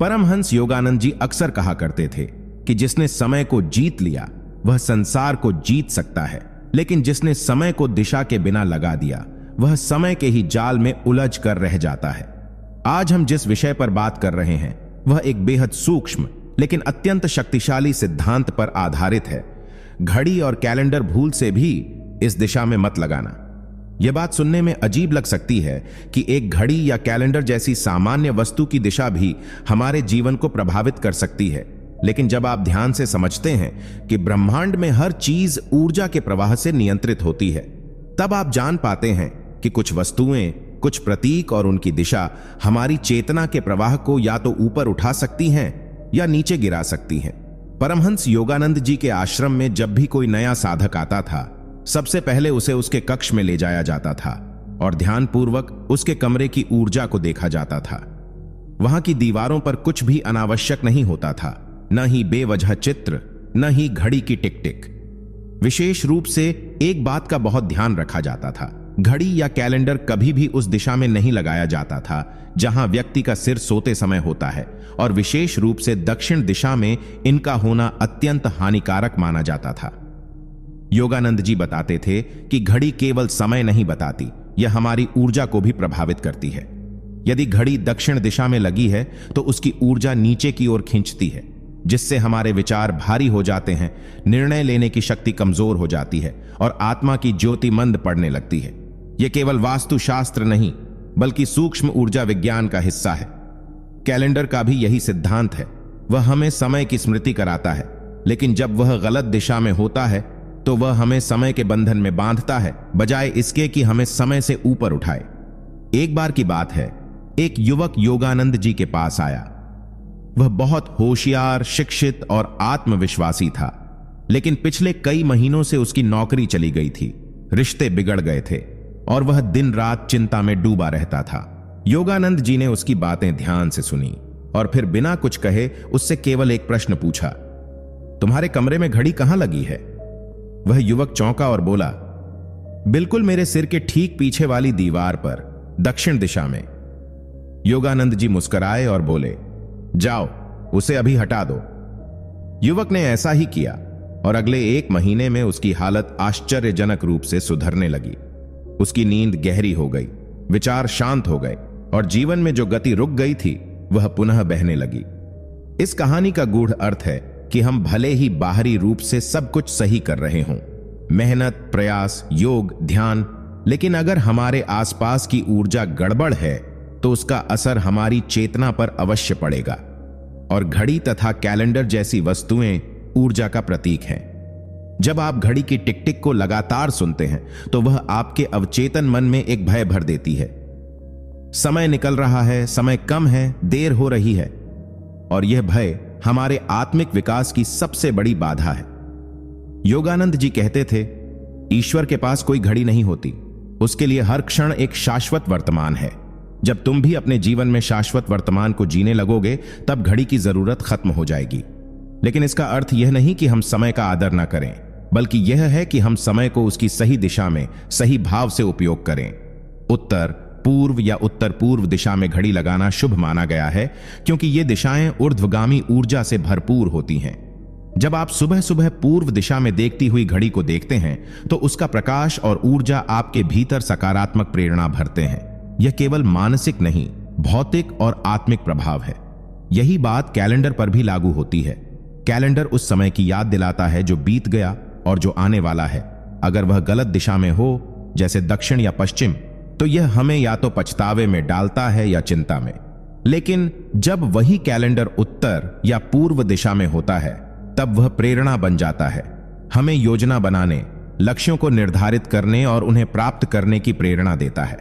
परमहंस योगानंद जी अक्सर कहा करते थे कि जिसने समय को जीत लिया वह संसार को जीत सकता है, लेकिन जिसने समय को दिशा के बिना लगा दिया वह समय के ही जाल में उलझ कर रह जाता है। आज हम जिस विषय पर बात कर रहे हैं वह एक बेहद सूक्ष्म लेकिन अत्यंत शक्तिशाली सिद्धांत पर आधारित है। घड़ी और कैलेंडर भूल से भी इस दिशा में मत लगाना। यह बात सुनने में अजीब लग सकती है कि एक घड़ी या कैलेंडर जैसी सामान्य वस्तु की दिशा भी हमारे जीवन को प्रभावित कर सकती है, लेकिन जब आप ध्यान से समझते हैं कि ब्रह्मांड में हर चीज ऊर्जा के प्रवाह से नियंत्रित होती है, तब आप जान पाते हैं कि कुछ वस्तुएं, कुछ प्रतीक और उनकी दिशा हमारी चेतना के प्रवाह को या तो ऊपर उठा सकती हैं या नीचे गिरा सकती हैं। परमहंस योगानंद जी के आश्रम में जब भी कोई नया साधक आता था, सबसे पहले उसे उसके कक्ष में ले जाया जाता था और ध्यानपूर्वक उसके कमरे की ऊर्जा को देखा जाता था। वहां की दीवारों पर कुछ भी अनावश्यक नहीं होता था, न ही बेवजह चित्र, न ही घड़ी की टिक टिक। विशेष रूप से एक बात का बहुत ध्यान रखा जाता था, घड़ी या कैलेंडर कभी भी उस दिशा में नहीं लगाया जाता था जहां व्यक्ति का सिर सोते समय होता है, और विशेष रूप से दक्षिण दिशा में इनका होना अत्यंत हानिकारक माना जाता था। योगानंद जी बताते थे कि घड़ी केवल समय नहीं बताती, यह हमारी ऊर्जा को भी प्रभावित करती है। यदि घड़ी दक्षिण दिशा में लगी है तो उसकी ऊर्जा नीचे की ओर खींचती है, जिससे हमारे विचार भारी हो जाते हैं, निर्णय लेने की शक्ति कमजोर हो जाती है और आत्मा की ज्योति मंद पड़ने लगती है। यह केवल वास्तुशास्त्र नहीं बल्कि सूक्ष्म ऊर्जा विज्ञान का हिस्सा है। कैलेंडर का भी यही सिद्धांत है। वह हमें समय की स्मृति कराता है, लेकिन जब वह गलत दिशा में होता है तो वह हमें समय के बंधन में बांधता है, बजाय इसके कि हमें समय से ऊपर उठाए। एक बार की बात है, एक युवक योगानंद जी के पास आया। वह बहुत होशियार, शिक्षित और आत्मविश्वासी था, लेकिन पिछले कई महीनों से उसकी नौकरी चली गई थी, रिश्ते बिगड़ गए थे और वह दिन रात चिंता में डूबा रहता था। योगानंद जी ने उसकी बातें ध्यान से सुनी और फिर बिना कुछ कहे उससे केवल एक प्रश्न पूछा, तुम्हारे कमरे में घड़ी कहां लगी है? वह युवक चौंका और बोला, बिल्कुल मेरे सिर के ठीक पीछे वाली दीवार पर, दक्षिण दिशा में। योगानंद जी मुस्कुराए और बोले, जाओ उसे अभी हटा दो। युवक ने ऐसा ही किया और अगले 1 महीने में उसकी हालत आश्चर्यजनक रूप से सुधरने लगी। उसकी नींद गहरी हो गई, विचार शांत हो गए और जीवन में जो गति रुक गई थी वह पुनः बहने लगी। इस कहानी का गूढ़ अर्थ है कि हम भले ही बाहरी रूप से सब कुछ सही कर रहे हों, मेहनत, प्रयास, योग, ध्यान, लेकिन अगर हमारे आसपास की ऊर्जा गड़बड़ है तो उसका असर हमारी चेतना पर अवश्य पड़ेगा। और घड़ी तथा कैलेंडर जैसी वस्तुएं ऊर्जा का प्रतीक हैं। जब आप घड़ी की टिक टिक को लगातार सुनते हैं तो वह आपके अवचेतन मन में एक भय भर देती है। समय निकल रहा है, समय कम है, देर हो रही है, और यह भय हमारे आत्मिक विकास की सबसे बड़ी बाधा है। योगानंद जी कहते थे, ईश्वर के पास कोई घड़ी नहीं होती, उसके लिए हर क्षण एक शाश्वत वर्तमान है। जब तुम भी अपने जीवन में शाश्वत वर्तमान को जीने लगोगे तब घड़ी की जरूरत खत्म हो जाएगी। लेकिन इसका अर्थ यह नहीं कि हम समय का आदर न करें, बल्कि यह है कि हम समय को उसकी सही दिशा में सही भाव से उपयोग करें। उत्तर, पूर्व या उत्तर पूर्व दिशा में घड़ी लगाना शुभ माना गया है, क्योंकि ये दिशाएं ऊर्ध्वगामी ऊर्जा से भरपूर होती हैं। जब आप सुबह सुबह पूर्व दिशा में देखती हुई घड़ी को देखते हैं तो उसका प्रकाश और ऊर्जा आपके भीतर सकारात्मक प्रेरणा भरते हैं। यह केवल मानसिक नहीं, भौतिक और आत्मिक प्रभाव है। यही बात कैलेंडर पर भी लागू होती है। कैलेंडर उस समय की याद दिलाता है जो बीत गया और जो आने वाला है। अगर वह गलत दिशा में हो, जैसे दक्षिण या पश्चिम, तो यह हमें या तो पछतावे में डालता है या चिंता में। लेकिन जब वही कैलेंडर उत्तर या पूर्व दिशा में होता है तब वह प्रेरणा बन जाता है, हमें योजना बनाने, लक्ष्यों को निर्धारित करने और उन्हें प्राप्त करने की प्रेरणा देता है।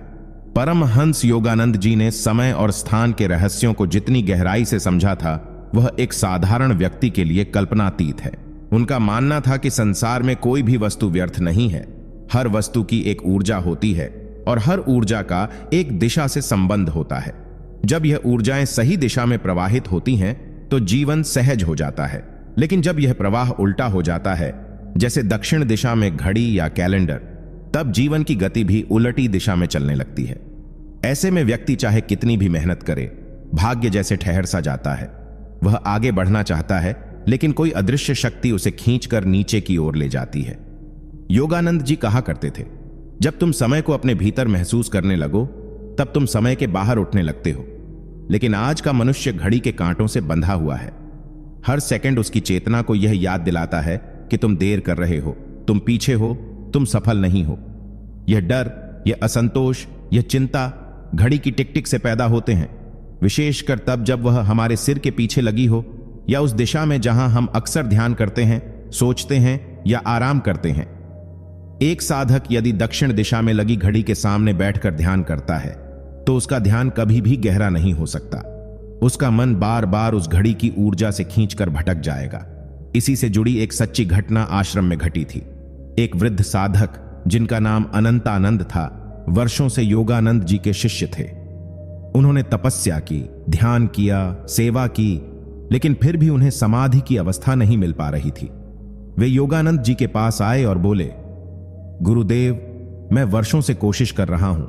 परमहंस योगानंद जी ने समय और स्थान के रहस्यों को जितनी गहराई से समझा था वह एक साधारण व्यक्ति के लिए कल्पनातीत है। उनका मानना था कि संसार में कोई भी वस्तु व्यर्थ नहीं है। हर वस्तु की एक ऊर्जा होती है और हर ऊर्जा का एक दिशा से संबंध होता है। जब यह ऊर्जाएं सही दिशा में प्रवाहित होती हैं तो जीवन सहज हो जाता है, लेकिन जब यह प्रवाह उल्टा हो जाता है, जैसे दक्षिण दिशा में घड़ी या कैलेंडर, तब जीवन की गति भी उलटी दिशा में चलने लगती है। ऐसे में व्यक्ति चाहे कितनी भी मेहनत करे, भाग्य जैसे ठहर सा जाता है। वह आगे बढ़ना चाहता है, लेकिन कोई अदृश्य शक्ति उसे खींचकर नीचे की ओर ले जाती है। योगानंद जी कहा करते थे, जब तुम समय को अपने भीतर महसूस करने लगो, तब तुम समय के बाहर उठने लगते हो। लेकिन आज का मनुष्य घड़ी के कांटों से बंधा हुआ है। हर सेकंड उसकी चेतना को यह याद दिलाता है कि तुम देर कर रहे हो, तुम पीछे हो, तुम सफल नहीं हो। यह डर, यह असंतोष, यह चिंता घड़ी की टिक टिक से पैदा होते हैं, विशेषकर तब जब वह हमारे सिर के पीछे लगी हो या उस दिशा में जहां हम अक्सर ध्यान करते हैं, सोचते हैं या आराम करते हैं। एक साधक यदि दक्षिण दिशा में लगी घड़ी के सामने बैठकर ध्यान करता है तो उसका ध्यान कभी भी गहरा नहीं हो सकता। उसका मन बार बार उस घड़ी की ऊर्जा से खींचकर भटक जाएगा। इसी से जुड़ी एक सच्ची घटना आश्रम में घटी थी। एक वृद्ध साधक जिनका नाम अनंतानंद था, वर्षों से योगानंद जी के शिष्य थे। उन्होंने तपस्या की, ध्यान किया, सेवा की, लेकिन फिर भी उन्हें समाधि की अवस्था नहीं मिल पा रही थी। वे योगानंद जी के पास आए और बोले, गुरुदेव, मैं वर्षों से कोशिश कर रहा हूं,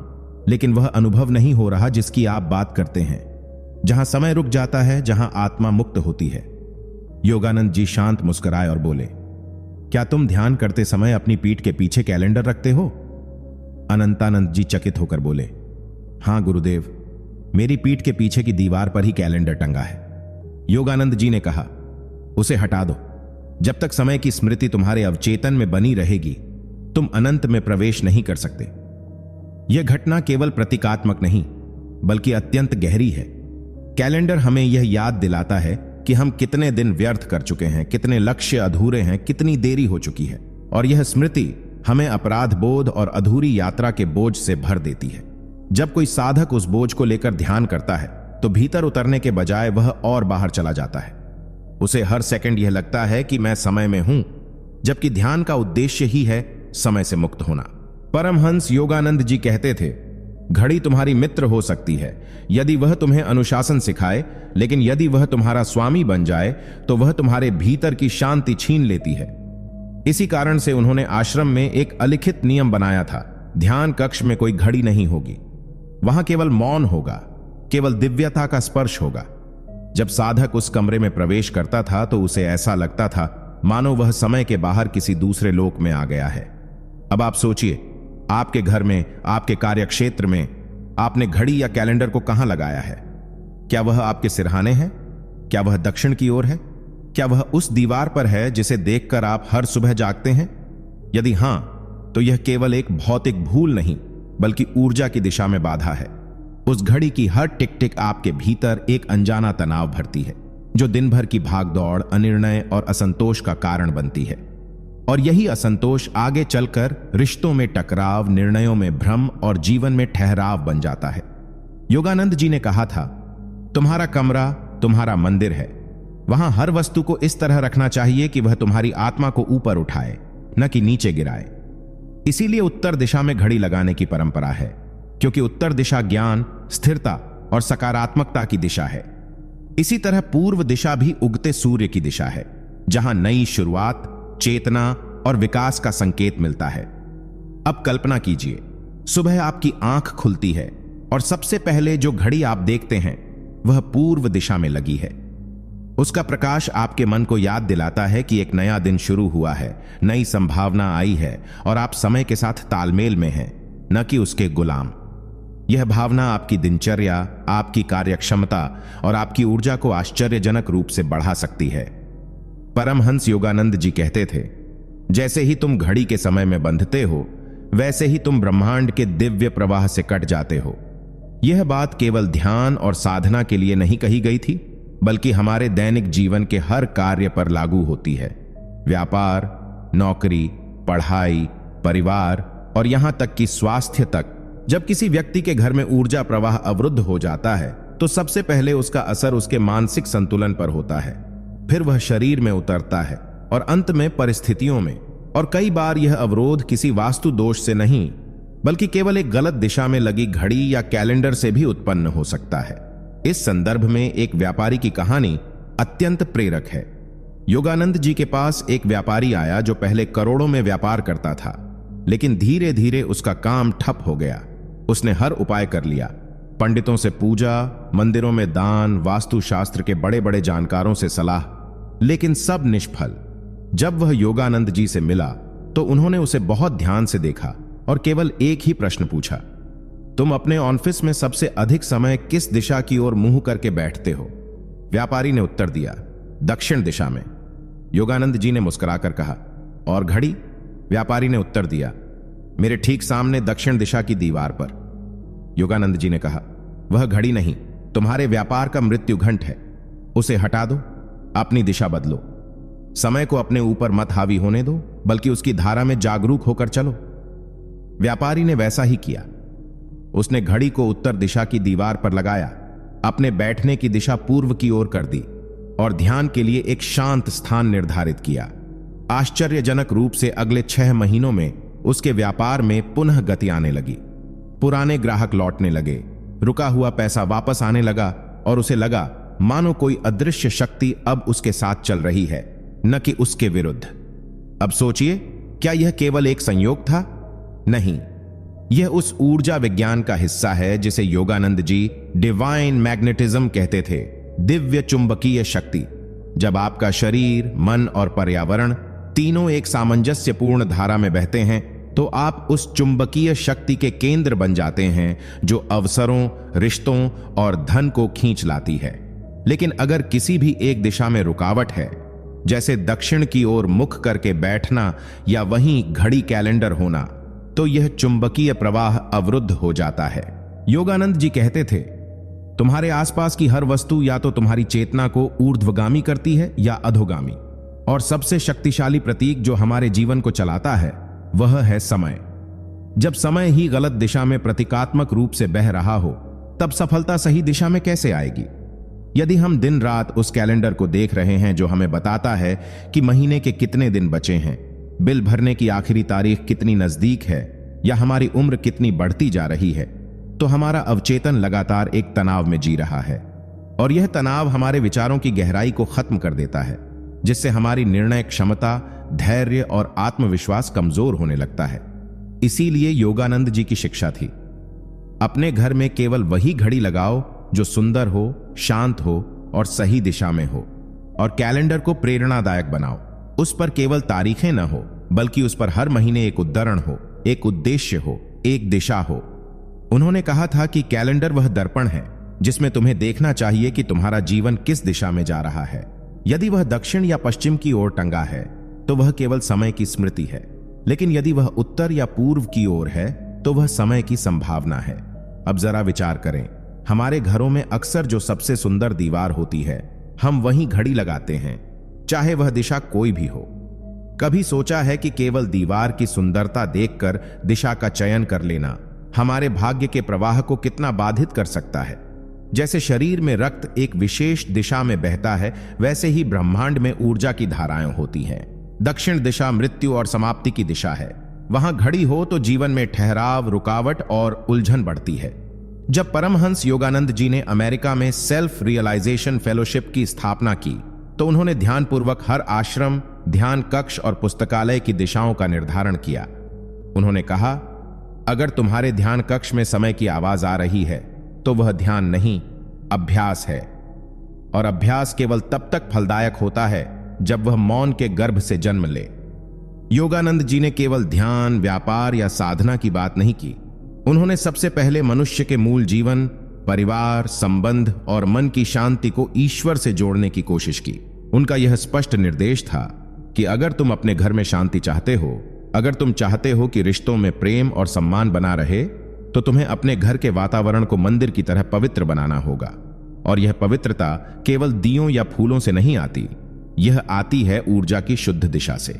लेकिन वह अनुभव नहीं हो रहा जिसकी आप बात करते हैं, जहां समय रुक जाता है, जहां आत्मा मुक्त होती है। योगानंद जी शांत मुस्कुराए और बोले, क्या तुम ध्यान करते समय अपनी पीठ के पीछे कैलेंडर रखते हो? अनंतानंद जी चकित होकर बोले, हां गुरुदेव, मेरी पीठ के पीछे की दीवार पर ही कैलेंडर टंगा है। योगानंद जी ने कहा, उसे हटा दो। जब तक समय की स्मृति तुम्हारे अवचेतन में बनी रहेगी, तुम अनंत में प्रवेश नहीं कर सकते। यह घटना केवल प्रतीकात्मक नहीं, बल्कि अत्यंत गहरी है। कैलेंडर हमें यह याद दिलाता है कि हम कितने दिन व्यर्थ कर चुके हैं, कितने लक्ष्य अधूरे हैं, कितनी देरी हो चुकी है। और यह स्मृति हमें अपराध बोध और अधूरी यात्रा के बोझ से भर देती है। जब कोई साधक उस बोझ को लेकर ध्यान करता है तो भीतर उतरने के बजाय वह और बाहर चला जाता है। उसे हर सेकंड यह लगता है कि मैं समय में हूं, जबकि ध्यान का उद्देश्य ही है समय से मुक्त होना। परमहंस योगानंद जी कहते थे, घड़ी तुम्हारी मित्र हो सकती है यदि वह तुम्हें अनुशासन सिखाए, लेकिन यदि वह तुम्हारा स्वामी बन जाए तो वह तुम्हारे भीतर की शांति छीन लेती है। इसी कारण से उन्होंने आश्रम में एक अलिखित नियम बनाया था, ध्यान कक्ष में कोई घड़ी नहीं होगी। वहां केवल मौन होगा, केवल दिव्यता का स्पर्श होगा। जब साधक उस कमरे में प्रवेश करता था तो उसे ऐसा लगता था मानो वह समय के बाहर किसी दूसरे लोक में आ गया है। अब आप सोचिए, आपके घर में, आपके कार्यक्षेत्र में आपने घड़ी या कैलेंडर को कहां लगाया है? क्या वह आपके सिरहाने है? क्या वह दक्षिण की ओर है? क्या वह उस दीवार पर है जिसे देखकर आप हर सुबह जागते हैं? यदि हां, तो यह केवल एक भौतिक भूल नहीं, बल्कि ऊर्जा की दिशा में बाधा है। उस घड़ी की हर टिक टिक आपके भीतर एक अनजाना तनाव भरती है, जो दिन भर की भागदौड़, अनिर्णय और असंतोष का कारण बनती है। और यही असंतोष आगे चलकर रिश्तों में टकराव, निर्णयों में भ्रम और जीवन में ठहराव बन जाता है। योगानंद जी ने कहा था, तुम्हारा कमरा तुम्हारा मंदिर है। वहां हर वस्तु को इस तरह रखना चाहिए कि वह तुम्हारी आत्मा को ऊपर उठाए, न कि नीचे गिराए। इसीलिए उत्तर दिशा में घड़ी लगाने की परंपरा है, क्योंकि उत्तर दिशा ज्ञान, स्थिरता और सकारात्मकता की दिशा है। इसी तरह पूर्व दिशा भी उगते सूर्य की दिशा है, जहां नई शुरुआत, चेतना और विकास का संकेत मिलता है। अब कल्पना कीजिए, सुबह आपकी आंख खुलती है और सबसे पहले जो घड़ी आप देखते हैं वह पूर्व दिशा में लगी है। उसका प्रकाश आपके मन को याद दिलाता है कि एक नया दिन शुरू हुआ है, नई संभावना आई है और आप समय के साथ तालमेल में हैं, न कि उसके गुलाम। यह भावना आपकी दिनचर्या, आपकी कार्यक्षमता और आपकी ऊर्जा को आश्चर्यजनक रूप से बढ़ा सकती है। परमहंस योगानंद जी कहते थे, जैसे ही तुम घड़ी के समय में बंधते हो, वैसे ही तुम ब्रह्मांड के दिव्य प्रवाह से कट जाते हो। यह बात केवल ध्यान और साधना के लिए नहीं कही गई थी, बल्कि हमारे दैनिक जीवन के हर कार्य पर लागू होती है। व्यापार, नौकरी, पढ़ाई, परिवार और यहां तक कि स्वास्थ्य तक। जब किसी व्यक्ति के घर में ऊर्जा प्रवाह अवरुद्ध हो जाता है तो सबसे पहले उसका असर उसके मानसिक संतुलन पर होता है, फिर वह शरीर में उतरता है और अंत में परिस्थितियों में। और कई बार यह अवरोध किसी वास्तु दोष से नहीं, बल्कि केवल एक गलत दिशा में लगी घड़ी या कैलेंडर से भी उत्पन्न हो सकता है। इस संदर्भ में एक व्यापारी की कहानी अत्यंत प्रेरक है। योगानंद जी के पास एक व्यापारी आया जो पहले करोड़ों में व्यापार करता था, लेकिन धीरे धीरे उसका काम ठप हो गया। उसने हर उपाय कर लिया, पंडितों से पूजा, मंदिरों में दान, वास्तुशास्त्र के बड़े बड़े जानकारों से सलाह, लेकिन सब निष्फल। जब वह योगानंद जी से मिला तो उन्होंने उसे बहुत ध्यान से देखा और केवल एक ही प्रश्न पूछा, तुम अपने ऑफिस में सबसे अधिक समय किस दिशा की ओर मुंह करके बैठते हो? व्यापारी ने उत्तर दिया, दक्षिण दिशा में। योगानंद जी ने मुस्कुराकर कहा, और घड़ी? व्यापारी ने उत्तर दिया, मेरे ठीक सामने दक्षिण दिशा की दीवार पर। योगानंद जी ने कहा, वह घड़ी नहीं, तुम्हारे व्यापार का मृत्यु घंट है। उसे हटा दो, अपनी दिशा बदलो। समय को अपने ऊपर मत हावी होने दो, बल्कि उसकी धारा में जागरूक होकर चलो। व्यापारी ने वैसा ही किया। उसने घड़ी को उत्तर दिशा की दीवार पर लगाया, अपने बैठने की दिशा पूर्व की ओर कर दी और ध्यान के लिए एक शांत स्थान निर्धारित किया। आश्चर्यजनक रूप से अगले 6 महीनों में उसके व्यापार में पुनः गति आने लगी। पुराने ग्राहक लौटने लगे, रुका हुआ पैसा वापस आने लगा और उसे लगा मानो कोई अदृश्य शक्ति अब उसके साथ चल रही है, न कि उसके विरुद्ध। अब सोचिए, क्या यह केवल एक संयोग था? नहीं, यह उस ऊर्जा विज्ञान का हिस्सा है जिसे योगानंद जी डिवाइन मैग्नेटिज्म कहते थे, दिव्य चुंबकीय शक्ति। जब आपका शरीर, मन और पर्यावरण तीनों एक सामंजस्यपूर्ण धारा में बहते हैं तो आप उस चुंबकीय शक्ति के केंद्र बन जाते हैं जो अवसरों, रिश्तों और धन को खींच लाती है। लेकिन अगर किसी भी एक दिशा में रुकावट है, जैसे दक्षिण की ओर मुख करके बैठना या वहीं घड़ी कैलेंडर होना, तो यह चुंबकीय प्रवाह अवरुद्ध हो जाता है। योगानंद जी कहते थे, तुम्हारे आसपास की हर वस्तु या तो तुम्हारी चेतना को ऊर्ध्वगामी करती है या अधोगामी, और सबसे शक्तिशाली प्रतीक जो हमारे जीवन को चलाता है वह है समय। जब समय ही गलत दिशा में प्रतीकात्मक रूप से बह रहा हो, तब सफलता सही दिशा में कैसे आएगी? यदि हम दिन रात उस कैलेंडर को देख रहे हैं जो हमें बताता है कि महीने के कितने दिन बचे हैं, बिल भरने की आखिरी तारीख कितनी नजदीक है, या हमारी उम्र कितनी बढ़ती जा रही है, तो हमारा अवचेतन लगातार एक तनाव में जी रहा है। और यह तनाव हमारे विचारों की गहराई को खत्म कर देता है, जिससे हमारी निर्णय क्षमता, धैर्य और आत्मविश्वास कमजोर होने लगता है। इसीलिए योगानंद जी की शिक्षा थी, अपने घर में केवल वही घड़ी लगाओ जो सुंदर हो, शांत हो और सही दिशा में हो, और कैलेंडर को प्रेरणादायक बनाओ। उस पर केवल तारीखें न हो, बल्कि उस पर हर महीने एक उद्धरण हो, एक उद्देश्य हो, एक दिशा हो। उन्होंने कहा था कि कैलेंडर वह दर्पण है जिसमें तुम्हें देखना चाहिए कि तुम्हारा जीवन किस दिशा में जा रहा है। यदि वह दक्षिण या पश्चिम की ओर टंगा है तो वह केवल समय की स्मृति है, लेकिन यदि वह उत्तर या पूर्व की ओर है तो वह समय की संभावना है। अब जरा विचार करें, हमारे घरों में अक्सर जो सबसे सुंदर दीवार होती है, हम वहीं घड़ी लगाते हैं, चाहे वह दिशा कोई भी हो। कभी सोचा है कि केवल दीवार की सुंदरता देखकर दिशा का चयन कर लेना हमारे भाग्य के प्रवाह को कितना बाधित कर सकता है? जैसे शरीर में रक्त एक विशेष दिशा में बहता है, वैसे ही ब्रह्मांड में ऊर्जा की धाराएं होती हैं। दक्षिण दिशा मृत्यु और समाप्ति की दिशा है। वहां घड़ी हो तो जीवन में ठहराव, रुकावट और उलझन बढ़ती है। जब परमहंस योगानंद जी ने अमेरिका में सेल्फ रियलाइजेशन फेलोशिप की स्थापना की, तो उन्होंने ध्यानपूर्वक हर आश्रम, ध्यान कक्ष और पुस्तकालय की दिशाओं का निर्धारण किया। उन्होंने कहा, अगर तुम्हारे ध्यान कक्ष में समय की आवाज आ रही है तो वह ध्यान नहीं, अभ्यास है। और अभ्यास केवल तब तक फलदायक होता है जब वह मौन के गर्भ से जन्म ले। योगानंद जी ने केवल ध्यान, व्यापार या साधना की बात नहीं की। उन्होंने सबसे पहले मनुष्य के मूल जीवन, परिवार, संबंध और मन की शांति को ईश्वर से जोड़ने की कोशिश की। उनका यह स्पष्ट निर्देश था कि अगर तुम अपने घर में शांति चाहते हो, अगर तुम चाहते हो कि रिश्तों में प्रेम और सम्मान बना रहे, तो तुम्हें अपने घर के वातावरण को मंदिर की तरह पवित्र बनाना होगा। और यह पवित्रता केवल दियों या फूलों से नहीं आती, यह आती है ऊर्जा की शुद्ध दिशा से।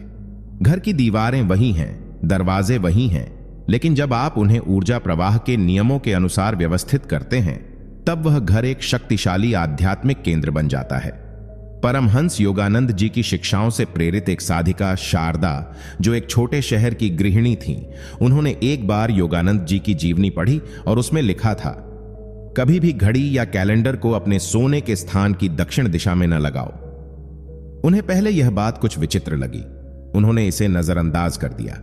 घर की दीवारें वही हैं, दरवाजे वही हैं, लेकिन जब आप उन्हें ऊर्जा प्रवाह के नियमों के अनुसार व्यवस्थित करते हैं, तब वह घर एक शक्तिशाली आध्यात्मिक केंद्र बन जाता है। परमहंस योगानंद जी की शिक्षाओं से प्रेरित एक साधिका शारदा, जो एक छोटे शहर की गृहिणी थीं, उन्होंने एक बार योगानंद जी की जीवनी पढ़ी और उसमें लिखा था, कभी भी घड़ी या कैलेंडर को अपने सोने के स्थान की दक्षिण दिशा में न लगाओ। उन्हें पहले यह बात कुछ विचित्र लगी। उन्होंने इसे नजरअंदाज कर दिया,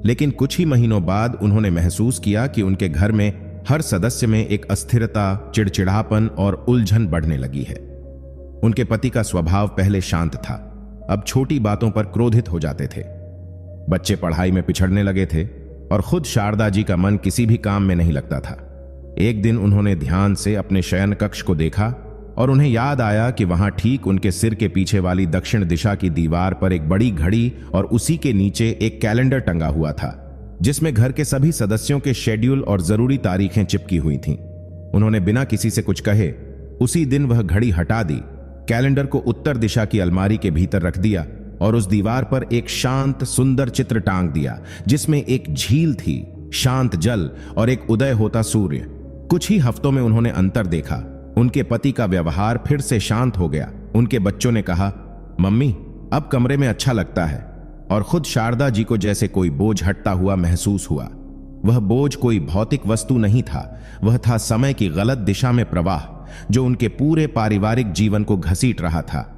लेकिन कुछ ही महीनों बाद उन्होंने महसूस किया कि उनके घर में हर सदस्य में एक अस्थिरता, चिड़चिड़ापन और उलझन बढ़ने लगी है। उनके पति का स्वभाव पहले शांत था, अब छोटी बातों पर क्रोधित हो जाते थे। बच्चे पढ़ाई में पिछड़ने लगे थे और खुद शारदा जी का मन किसी भी काम में नहीं लगता था। एक दिन उन्होंने ध्यान से अपने शयन कक्ष को देखा और उन्हें याद आया कि वहां ठीक उनके सिर के पीछे वाली दक्षिण दिशा की दीवार पर एक बड़ी घड़ी और उसी के नीचे एक कैलेंडर टंगा हुआ था, जिसमें घर के सभी सदस्यों के शेड्यूल और जरूरी तारीखें चिपकी हुई थीं। उन्होंने बिना किसी से कुछ कहे उसी दिन वह घड़ी हटा दी, कैलेंडर को उत्तर दिशा की अलमारी के भीतर रख दिया और उस दीवार पर एक शांत सुंदर चित्र टांग दिया, जिसमें एक झील थी, शांत जल और एक उदय होता सूर्य। कुछ ही हफ्तों में उन्होंने अंतर देखा। उनके पति का व्यवहार फिर से शांत हो गया। उनके बच्चों ने कहा, मम्मी अब कमरे में अच्छा लगता है, और खुद शारदा जी को जैसे कोई बोझ हटता हुआ महसूस हुआ। वह बोझ कोई भौतिक वस्तु नहीं था, वह था समय की गलत दिशा में प्रवाह, जो उनके पूरे पारिवारिक जीवन को घसीट रहा था।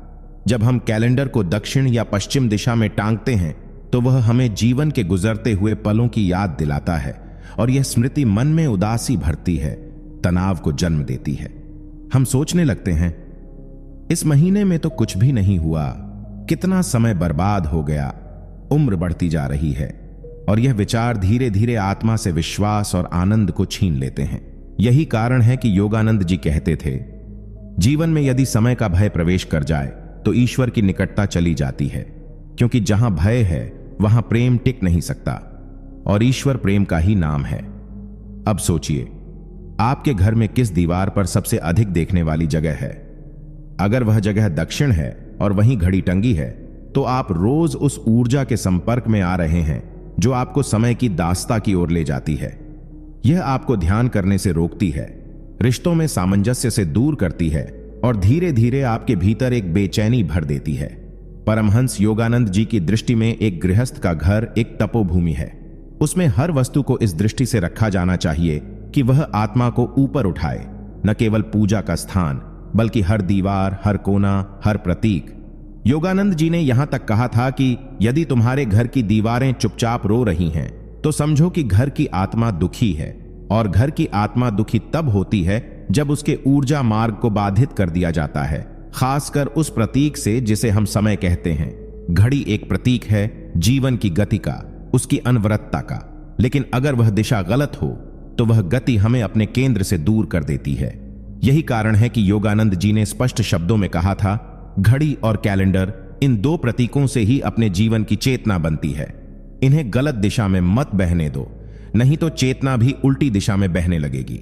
जब हम कैलेंडर को दक्षिण या पश्चिम दिशा में टांगते हैं तो वह हमें जीवन के गुजरते हुए पलों की याद दिलाता है, और यह स्मृति मन में उदासी भरती है, तनाव को जन्म देती है। हम सोचने लगते हैं, इस महीने में तो कुछ भी नहीं हुआ, कितना समय बर्बाद हो गया, उम्र बढ़ती जा रही है, और यह विचार धीरे धीरे आत्मा से विश्वास और आनंद को छीन लेते हैं। यही कारण है कि योगानंद जी कहते थे, जीवन में यदि समय का भय प्रवेश कर जाए तो ईश्वर की निकटता चली जाती है, क्योंकि जहां भय है वहां प्रेम टिक नहीं सकता, और ईश्वर प्रेम का ही नाम है। अब सोचिए, आपके घर में किस दीवार पर सबसे अधिक देखने वाली जगह है? अगर वह जगह दक्षिण है और वहीं घड़ी टंगी है, तो आप रोज उस ऊर्जा के संपर्क में आ रहे हैं जो आपको समय की दास्ता की ओर ले जाती है। यह आपको ध्यान करने से रोकती है, रिश्तों में सामंजस्य से दूर करती है, और धीरे धीरे आपके भीतर एक बेचैनी भर देती है। परमहंस योगानंद जी की दृष्टि में एक गृहस्थ का घर एक तपोभूमि है। उसमें हर वस्तु को इस दृष्टि से रखा जाना चाहिए कि वह आत्मा को ऊपर उठाए, न केवल पूजा का स्थान, बल्कि हर दीवार, हर कोना, हर प्रतीक। योगानंद जी ने यहां तक कहा था कि यदि तुम्हारे घर की दीवारें चुपचाप रो रही हैं, तो समझो कि घर की आत्मा दुखी है, और घर की आत्मा दुखी तब होती है जब उसके ऊर्जा मार्ग को बाधित कर दिया जाता है, खासकर उस प्रतीक से जिसे हम समय कहते हैं। घड़ी एक प्रतीक है जीवन की गति का, उसकी अनवरतता का, लेकिन अगर वह दिशा गलत हो तो वह गति हमें अपने केंद्र से दूर कर देती है। यही कारण है कि योगानंद जी ने स्पष्ट शब्दों में कहा था, घड़ी और कैलेंडर, इन दो प्रतीकों से ही अपने जीवन की चेतना बनती है। इन्हें गलत दिशा में मत बहने दो, नहीं तो चेतना भी उल्टी दिशा में बहने लगेगी।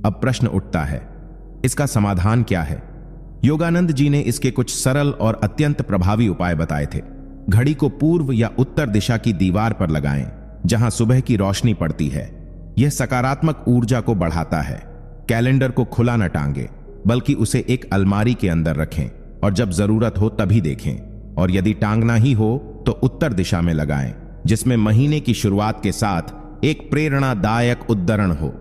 अब प्रश्न उठता है, इसका समाधान क्या है? योगानंद जी ने इसके कुछ सरल और अत्यंत प्रभावी उपाय बताए थे। घड़ी को पूर्व या उत्तर दिशा की दीवार पर लगाएं, जहां सुबह की रोशनी पड़ती है। यह सकारात्मक ऊर्जा को बढ़ाता है। कैलेंडर को खुला न टांगे, बल्कि उसे एक अलमारी के अंदर रखें, और जब जरूरत हो तभी देखें। और यदि टांगना ही हो तो उत्तर दिशा में लगाएं, जिसमें महीने की शुरुआत के साथ एक प्रेरणादायक उद्धरण हो।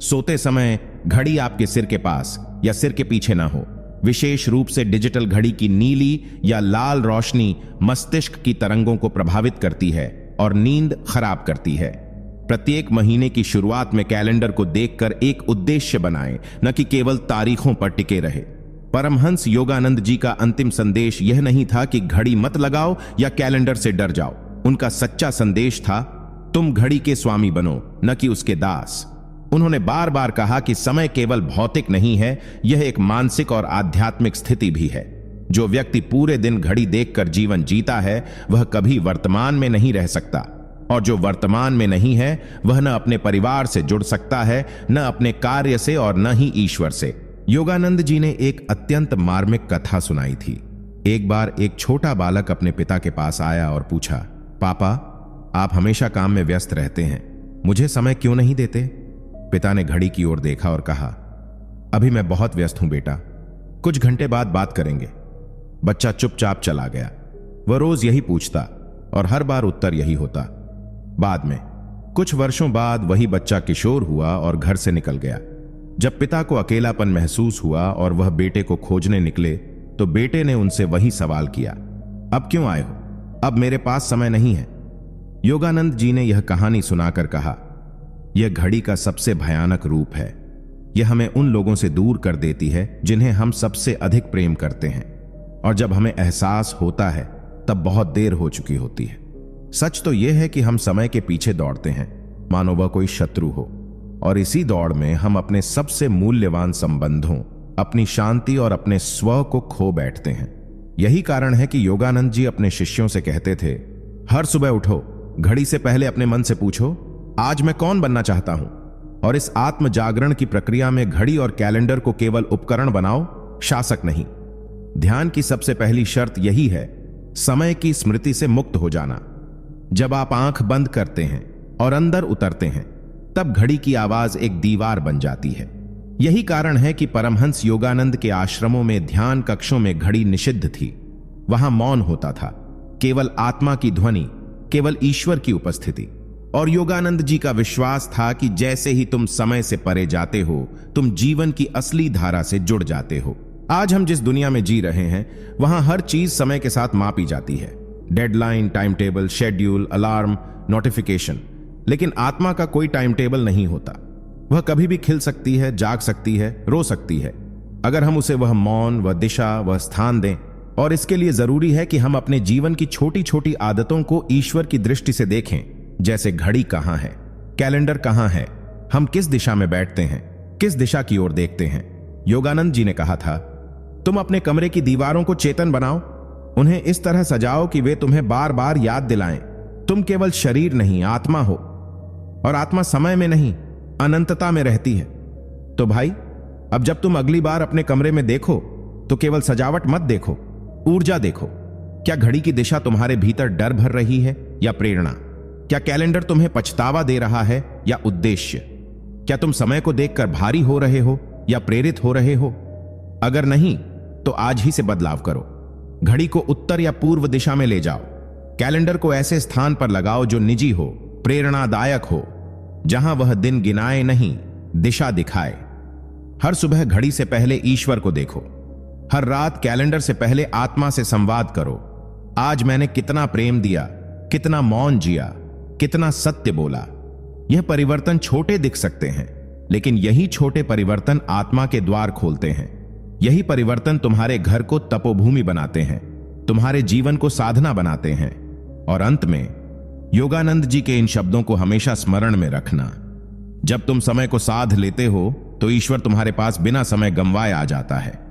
सोते समय घड़ी आपके सिर के पास या सिर के पीछे ना हो। विशेष रूप से डिजिटल घड़ी की नीली या लाल रोशनी मस्तिष्क की तरंगों को प्रभावित करती है और नींद खराब करती है। प्रत्येक महीने की शुरुआत में कैलेंडर को देखकर एक उद्देश्य बनाएं, न कि केवल तारीखों पर टिके रहे। परमहंस योगानंद जी का अंतिम संदेश यह नहीं था कि घड़ी मत लगाओ या कैलेंडर से डर जाओ। उनका सच्चा संदेश था, तुम घड़ी के स्वामी बनो, न कि उसके दास। उन्होंने बार बार कहा कि समय केवल भौतिक नहीं है, यह एक मानसिक और आध्यात्मिक स्थिति भी है। जो व्यक्ति पूरे दिन घड़ी देखकर जीवन जीता है, वह कभी वर्तमान में नहीं रह सकता, और जो वर्तमान में नहीं है, वह न अपने परिवार से जुड़ सकता है, न अपने कार्य से, और न ही ईश्वर से। योगानंद जी ने एक अत्यंत मार्मिक कथा सुनाई थी। एक बार एक छोटा बालक अपने पिता के पास आया और पूछा, पापा, आप हमेशा काम में व्यस्त रहते हैं, मुझे समय क्यों नहीं देते? पिता ने घड़ी की ओर देखा और कहा, अभी मैं बहुत व्यस्त हूं बेटा, कुछ घंटे बाद बात करेंगे। बच्चा चुपचाप चला गया। वह रोज यही पूछता और हर बार उत्तर यही होता। बाद में कुछ वर्षों बाद वही बच्चा किशोर हुआ और घर से निकल गया। जब पिता को अकेलापन महसूस हुआ और वह बेटे को खोजने निकले, तो बेटे ने उनसे वही सवाल किया, अब क्यों आए हो? अब मेरे पास समय नहीं है। योगानंद जी ने यह कहानी सुनाकर कहा, यह घड़ी का सबसे भयानक रूप है। यह हमें उन लोगों से दूर कर देती है जिन्हें हम सबसे अधिक प्रेम करते हैं, और जब हमें एहसास होता है तब बहुत देर हो चुकी होती है। सच तो यह है कि हम समय के पीछे दौड़ते हैं मानो वह कोई शत्रु हो, और इसी दौड़ में हम अपने सबसे मूल्यवान संबंधों, अपनी शांति और अपने स्व को खो बैठते हैं। यही कारण है कि योगानंद जी अपने शिष्यों से कहते थे, हर सुबह उठो, घड़ी से पहले अपने मन से पूछो, आज मैं कौन बनना चाहता हूं, और इस आत्म जागरण की प्रक्रिया में घड़ी और कैलेंडर को केवल उपकरण बनाओ, शासक नहीं। ध्यान की सबसे पहली शर्त यही है, समय की स्मृति से मुक्त हो जाना। जब आप आंख बंद करते हैं और अंदर उतरते हैं, तब घड़ी की आवाज एक दीवार बन जाती है। यही कारण है कि परमहंस योगानंद के आश्रमों में ध्यान कक्षों में घड़ी निषिद्ध थी। वहां मौन होता था, केवल आत्मा की ध्वनि, केवल ईश्वर की उपस्थिति। और योगानंद जी का विश्वास था कि जैसे ही तुम समय से परे जाते हो, तुम जीवन की असली धारा से जुड़ जाते हो। आज हम जिस दुनिया में जी रहे हैं, वहां हर चीज समय के साथ मापी जाती है। Deadline, time table, schedule, alarm, notification. लेकिन आत्मा का कोई टाइम टेबल नहीं होता। वह कभी भी खिल सकती है, जाग सकती है, रो सकती है, अगर हम उसे वह मौन, वह दिशा, वह स्थान दें। और इसके लिए जरूरी है कि हम अपने जीवन की छोटी छोटी आदतों को ईश्वर की दृष्टि से देखें। जैसे घड़ी कहां है, कैलेंडर कहां है, हम किस दिशा में बैठते हैं, किस दिशा की ओर देखते हैं। योगानंद जी ने कहा था, तुम अपने कमरे की दीवारों को चेतन बनाओ, उन्हें इस तरह सजाओ कि वे तुम्हें बार बार याद दिलाएं, तुम केवल शरीर नहीं, आत्मा हो, और आत्मा समय में नहीं, अनंतता में रहती है। तो भाई, अब जब तुम अगली बार अपने कमरे में देखो तो केवल सजावट मत देखो, ऊर्जा देखो। क्या घड़ी की दिशा तुम्हारे भीतर डर भर रही है या प्रेरणा? क्या कैलेंडर तुम्हें पछतावा दे रहा है या उद्देश्य? क्या तुम समय को देखकर भारी हो रहे हो या प्रेरित हो रहे हो? अगर नहीं, तो आज ही से बदलाव करो। घड़ी को उत्तर या पूर्व दिशा में ले जाओ। कैलेंडर को ऐसे स्थान पर लगाओ जो निजी हो, प्रेरणादायक हो, जहां वह दिन गिनाए नहीं, दिशा दिखाए। हर सुबह घड़ी से पहले ईश्वर को देखो। हर रात कैलेंडर से पहले आत्मा से संवाद करो। आज मैंने कितना प्रेम दिया, कितना मौन जिया, कितना सत्य बोला। यह परिवर्तन छोटे दिख सकते हैं, लेकिन यही छोटे परिवर्तन आत्मा के द्वार खोलते हैं। यही परिवर्तन तुम्हारे घर को तपोभूमि बनाते हैं, तुम्हारे जीवन को साधना बनाते हैं। और अंत में योगानंद जी के इन शब्दों को हमेशा स्मरण में रखना, जब तुम समय को साध लेते हो तो ईश्वर तुम्हारे पास बिना समय गंवाए आ जाता है।